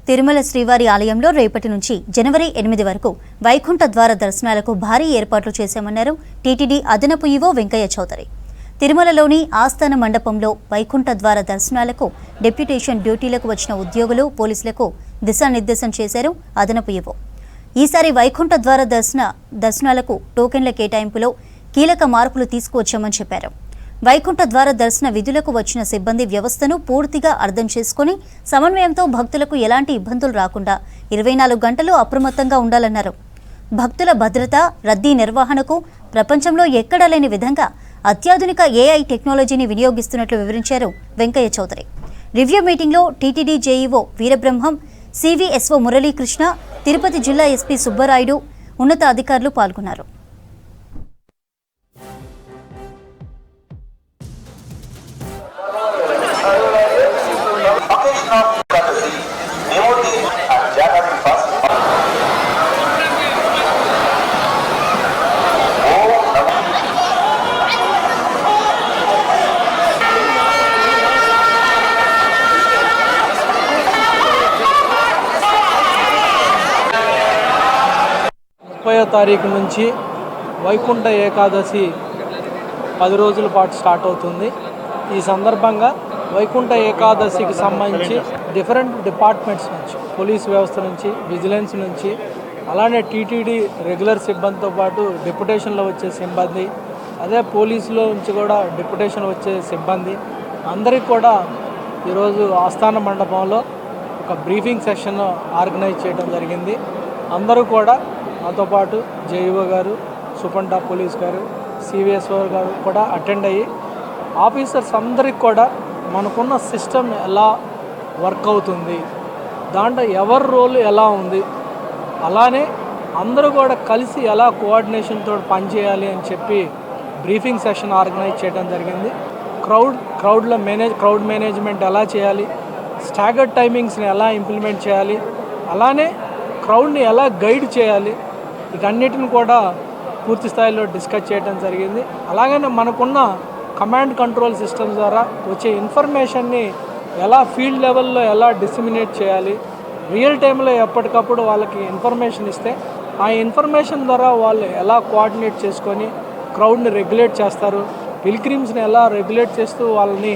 తిరుమల శ్రీవారి ఆలయంలో రేపటి నుంచి జనవరి 8 వరకు వైకుంఠ ద్వార దర్శనాలకు భారీ ఏర్పాట్లు చేశామన్నారు టీటీడీ అదనపు ఈవో వెంకయ్య చౌదరి. తిరుమలలోని ఆస్థాన మండపంలో వైకుంఠ ద్వార దర్శనాలకు డెప్యుటేషన్ డ్యూటీలకు వచ్చిన ఉద్యోగులు, పోలీసులకు దిశానిర్దేశం చేశారు అదనపు ఈవో. ఈసారి వైకుంఠ ద్వార దర్శనాలకు టోకెన్ల కేటాయింపులో కీలక మార్పులు తీసుకువచ్చామని చెప్పారు. వైకుంఠ ద్వార దర్శన విధులకు వచ్చిన సిబ్బంది వ్యవస్థను పూర్తిగా అర్థం చేసుకుని సమన్వయంతో భక్తులకు ఎలాంటి ఇబ్బందులు రాకుండా 24 గంటలు అప్రమత్తంగా ఉండాలన్నారు. భక్తుల భద్రత, రద్దీ నిర్వహణకు ప్రపంచంలో ఎక్కడా లేని విధంగా అత్యాధునిక ఏఐ టెక్నాలజీని వినియోగిస్తున్నట్లు వివరించారు వెంకయ్య చౌదరి. రివ్యూ మీటింగ్లో TTD JEO Veerabrahmam, CVSO Muralikrishna, Tirupati జిల్లా ఎస్పీ సుబ్బరాయుడు, ఉన్నత అధికారులు పాల్గొన్నారు. తారీఖు నుంచి వైకుంఠ ఏకాదశి 10 రోజుల పాటు స్టార్ట్ అవుతుంది. ఈ సందర్భంగా వైకుంఠ ఏకాదశికి సంబంధించి డిఫరెంట్ డిపార్ట్మెంట్స్ నుంచి, పోలీస్ వ్యవస్థ నుంచి, విజిలెన్స్ నుంచి, అలానే టీటీడీ రెగ్యులర్ సిబ్బందితో పాటు డిప్యుటేషన్లో వచ్చే సిబ్బంది, అదే పోలీసులో నుంచి కూడా డిప్యుటేషన్ వచ్చే సిబ్బంది అందరికీ కూడా ఈరోజు ఆస్థాన మండపంలో ఒక బ్రీఫింగ్ సెషన్ ఆర్గనైజ్ చేయడం జరిగింది. అందరూ కూడా నాతో పాటు జేఈఓ గారు, సూపరింటెండెంట్ ఆఫ్ పోలీస్ గారు, సివిఎస్ఓ గారు కూడా అటెండ్ అయ్యి ఆఫీసర్స్ అందరికి కూడా మనకున్న సిస్టమ్ ఎలా వర్క్ అవుతుంది, దాంట్లో ఎవరి రోల్ ఎలా ఉంది, అలానే అందరూ కూడా కలిసి ఎలా కోఆర్డినేషన్తో పనిచేయాలి అని చెప్పి బ్రీఫింగ్ సెషన్ ఆర్గనైజ్ చేయడం జరిగింది. క్రౌడ్ మేనేజ్మెంట్ ఎలా చేయాలి, స్టాగర్డ్ టైమింగ్స్ని ఎలా ఇంప్లిమెంట్ చేయాలి, అలానే క్రౌడ్ని ఎలా గైడ్ చేయాలి, వీటన్నిటిని కూడా పూర్తి స్థాయిలో డిస్కస్ చేయడం జరిగింది. అలాగనే మనకున్న కమాండ్ కంట్రోల్ సిస్టమ్ ద్వారా వచ్చే ఇన్ఫర్మేషన్ని ఎలా ఫీల్డ్ లెవెల్లో ఎలా డిసిమినేట్ చేయాలి, రియల్ టైంలో ఎప్పటికప్పుడు వాళ్ళకి ఇన్ఫర్మేషన్ ఇస్తే ఆ ఇన్ఫర్మేషన్ ద్వారా వాళ్ళు ఎలా కోఆర్డినేట్ చేసుకొని క్రౌడ్ని రెగ్యులేట్ చేస్తారు, పిల్గ్రిమ్స్ని ఎలా రెగ్యులేట్ చేస్తూ వాళ్ళని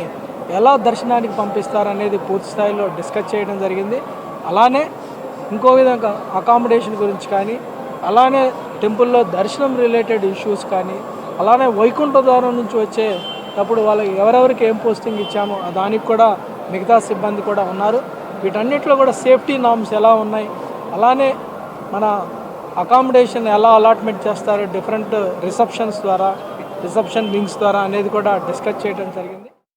ఎలా దర్శనానికి పంపిస్తారు అనేది పూర్తి స్థాయిలో డిస్కస్ చేయడం జరిగింది. అలానే ఇంకో విధంగా అకామిడేషన్ గురించి కానీ, అలానే టెంపుల్లో దర్శనం రిలేటెడ్ ఇష్యూస్ కానీ, అలానే వైకుంఠ ద్వారం నుంచి వచ్చేటప్పుడు వాళ్ళకి ఎవరెవరికి ఏం పోస్టింగ్ ఇచ్చామో దానికి కూడా మిగతా సిబ్బంది కూడా ఉన్నారు. వీటన్నిటిలో కూడా సేఫ్టీ నార్మ్స్ ఎలా ఉన్నాయి, అలానే మన అకామిడేషన్ ఎలా అలాట్మెంట్ చేస్తారు డిఫరెంట్ రిసెప్షన్ వింగ్స్ ద్వారా అనేది కూడా డిస్కస్ చేయడం జరిగింది.